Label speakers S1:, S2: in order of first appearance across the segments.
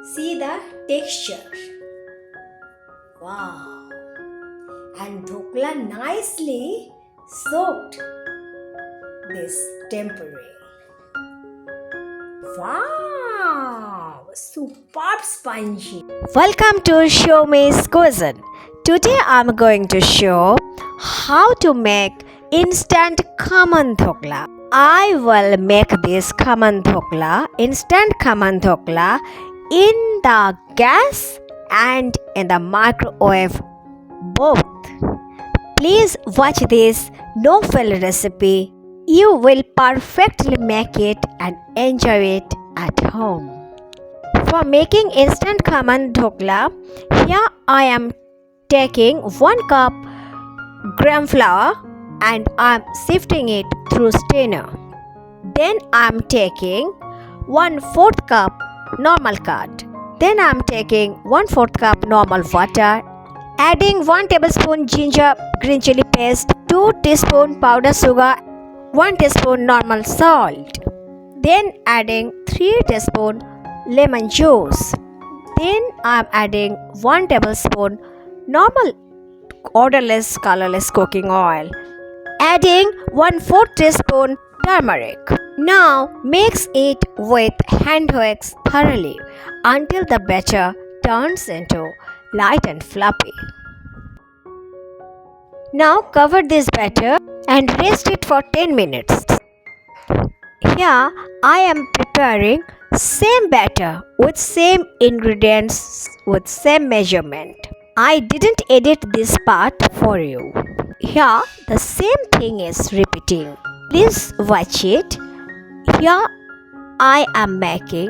S1: See the texture. Wow! And dhokla nicely soaked this tempering. Wow! Superb spongy. Welcome to Show Me's Cuisine. Today I'm going to show how to make instant KHAMAN dhokla. I will make this instant KHAMAN dhokla in the gas and in the microwave both. Please watch this no-fail recipe. You will perfectly make it and enjoy it at home. For making instant KHAMAN dhokla, here I am taking 1 cup gram flour and I am sifting it through strainer. Then I am taking 1/4 cup normal curd. Then I am taking 1/4 cup normal water, adding 1 tablespoon ginger green chili paste, 2 teaspoon powdered sugar, 1 teaspoon normal salt. Then adding 3 teaspoon lemon juice. Then I am adding 1 tablespoon normal odorless colorless cooking oil, adding 1/4 teaspoon turmeric. Now mix it with hand wicks thoroughly until the batter turns into light and fluffy. Now cover this batter and rest it for 10 minutes. Here I am preparing same batter with same ingredients with same measurement. I didn't edit this part for you. Here the same thing is repeating. Please watch it. Here I am making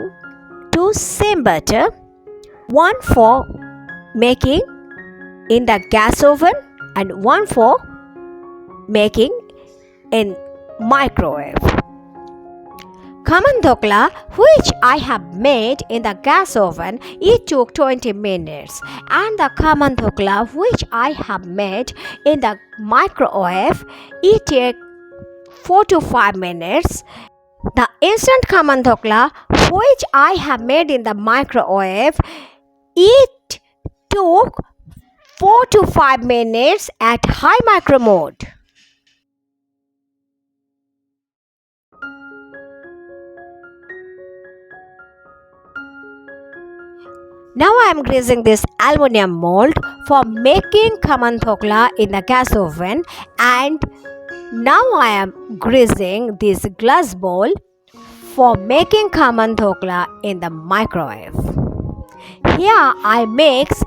S1: 2 same batter, one for making in the gas oven and one for making in microwave. KHAMAN dhokla, which I have made in the gas oven, it took 20 minutes, and the KHAMAN dhokla, which I have made in the microwave, it took 4 to 5 minutes. The instant KHAMAN dhokla, which I have made in the microwave, it took 4 to 5 minutes at high micro mode. Now I am greasing this aluminum mold for making KHAMAN dhokla in the gas oven, and now I am greasing this glass bowl for making KHAMAN dhokla in the microwave. Here I mix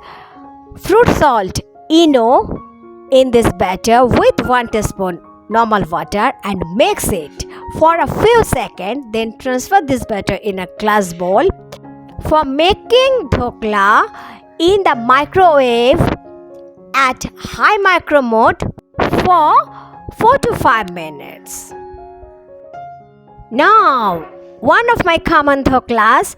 S1: fruit salt in this batter with 1 teaspoon normal water and mix it for a few seconds. Then transfer this batter in a glass bowl for making dhokla in the microwave at high micro mode for 4 to 5 minutes. Now one of my KHAMAN dhoklas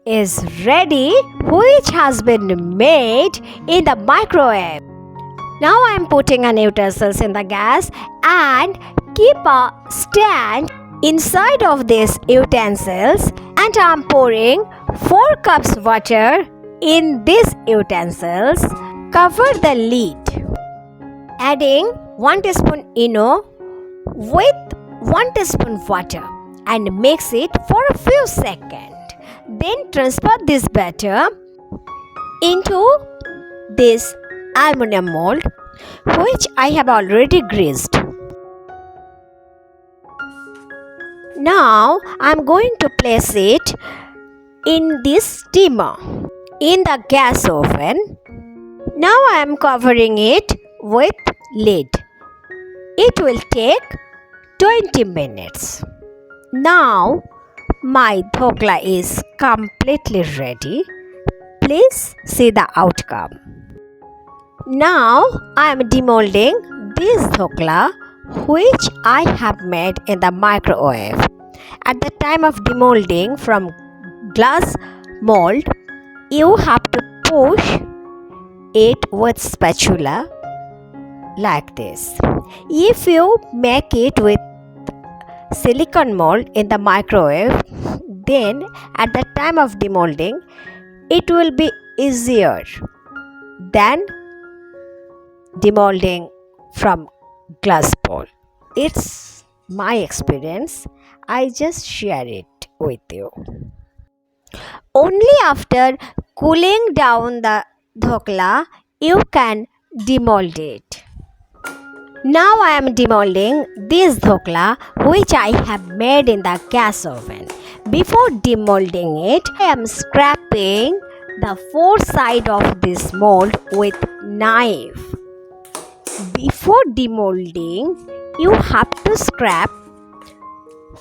S1: is ready, which has been made in the microwave. Now I am putting an utensils in the gas and keep a stand inside of these utensils, and I am pouring 4 cups water in these utensils. Cover the lid, adding 1 teaspoon with 1 teaspoon water and mix it for a few seconds. Then transfer this batter into this aluminum mold, which I have already greased. Now I am going to place it in this steamer in the gas oven. Now I am covering it with lid. It will take 20 minutes. Now my dhokla is completely ready. Please see the outcome. Now I am demolding this dhokla, which I have made in the microwave. At the time of demolding from glass mold, you have to push it with spatula like this. If you make it with silicone mold in the microwave, then at the time of demolding, it will be easier than demolding from glass bowl. It's my experience. I just share it with you. Only after cooling down the dhokla, you can demold it. Now I am demolding this dhokla which I have made in the gas oven. Before demolding it, I am scraping the four sides of this mold with knife. Before demolding, you have to scrap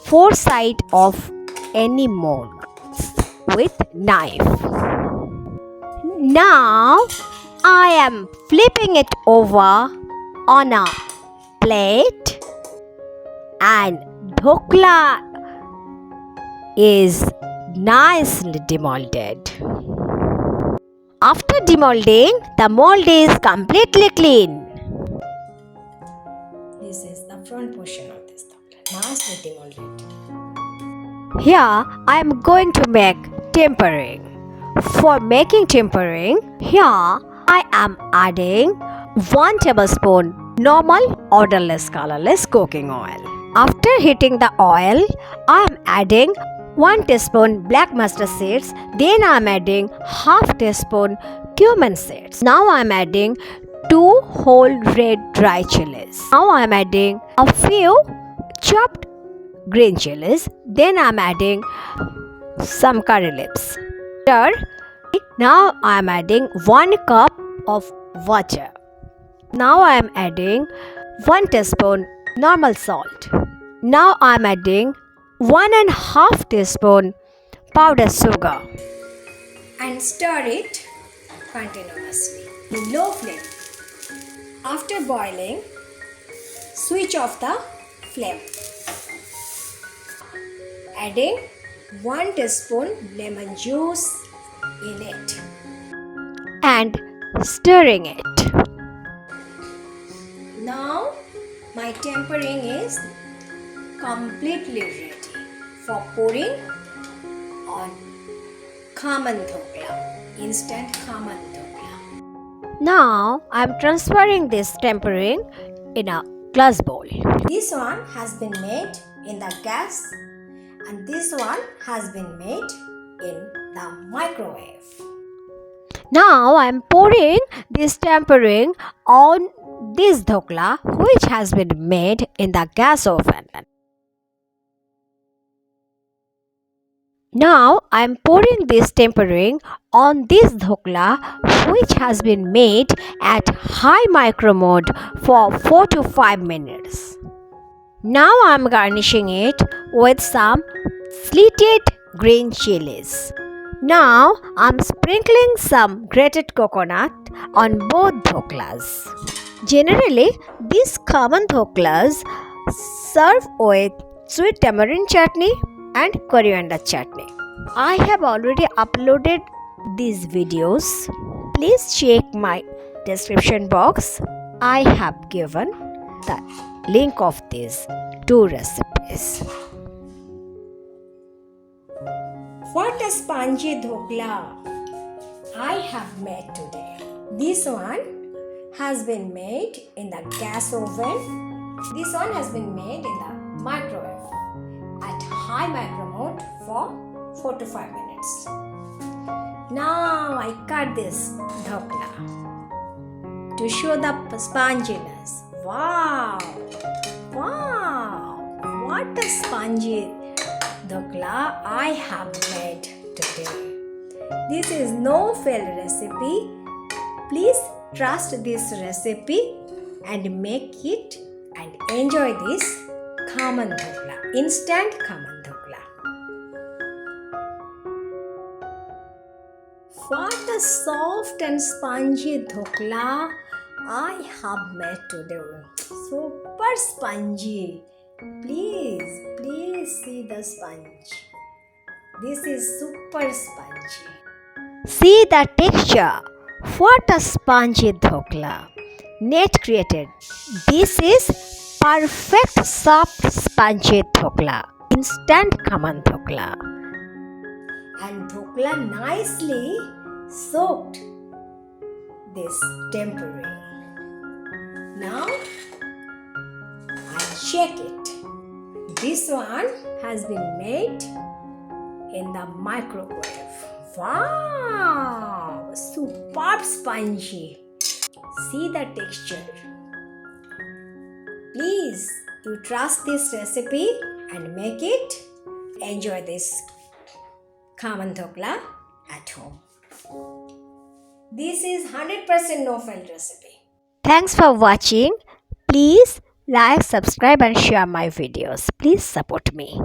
S1: four sides of any mold with knife. Now I am flipping it over on a plate and dhokla is nicely demolded. After demolding, the mold is completely clean. This is the front portion of this dhokla, nicely demolded. Here I am going to make tempering. For making tempering, here I am adding 1 tablespoon normal odorless colorless cooking oil. After heating the oil, I am adding 1 teaspoon black mustard seeds. Then I am adding half teaspoon cumin seeds. Now I am adding 2 whole red dry chilies. Now I am adding a few chopped green chilies. Then I am adding some curry leaves. Now I am adding 1 cup of water. Now I am adding 1 teaspoon normal salt. Now I am adding 1.5 teaspoon powdered sugar and stir it continuously in low flame. After boiling, switch off the flame. Adding 1 teaspoon lemon juice in it and stirring it. Now my tempering is completely ready for pouring on KHAMAN dhokla, instant KHAMAN dhokla. Now I am transferring this tempering in a glass bowl. This one has been made in the gas and this one has been made in the microwave. Now I am pouring this tempering on this dhokla which has been made in the gas oven. Now I am pouring this tempering on this dhokla which has been made at high micro mode for 4 to 5 minutes. Now I am garnishing it with some slitted green chilies. Now I am sprinkling some grated coconut on both dhoklas. Generally, these KHAMAN dhoklas serve with sweet tamarind chutney and coriander chutney. I have already uploaded these videos. Please check my description box. I have given the link of these 2 recipes. What a spongy dhokla I have made today. This one has been made in the gas oven. This one has been made in the microwave at high micro mode for 4 to 5 minutes. Now I cut this dhokla to show the sponginess. Wow! Wow! What a spongy dhokla I have made today. This is no fail recipe. Please trust this recipe and make it and enjoy this KHAMAN dhokla, instant KHAMAN dhokla. What a soft and spongy dhokla I have made today. Super spongy. Please see the sponge. This is super spongy. See the texture. What a spongy dhokla. Net created. This is perfect soft spongy dhokla. Instant KHAMAN dhokla. and dhokla nicely soaked this tempering. Now I'll check it. This one has been made in the microwave. Wow! Superb spongy. See the texture. Please, you trust this recipe and make it. Enjoy this KHAMAN dhokla at home. This is 100% no-fail recipe. Thanks for watching. Please like, subscribe and share my videos. Please support me.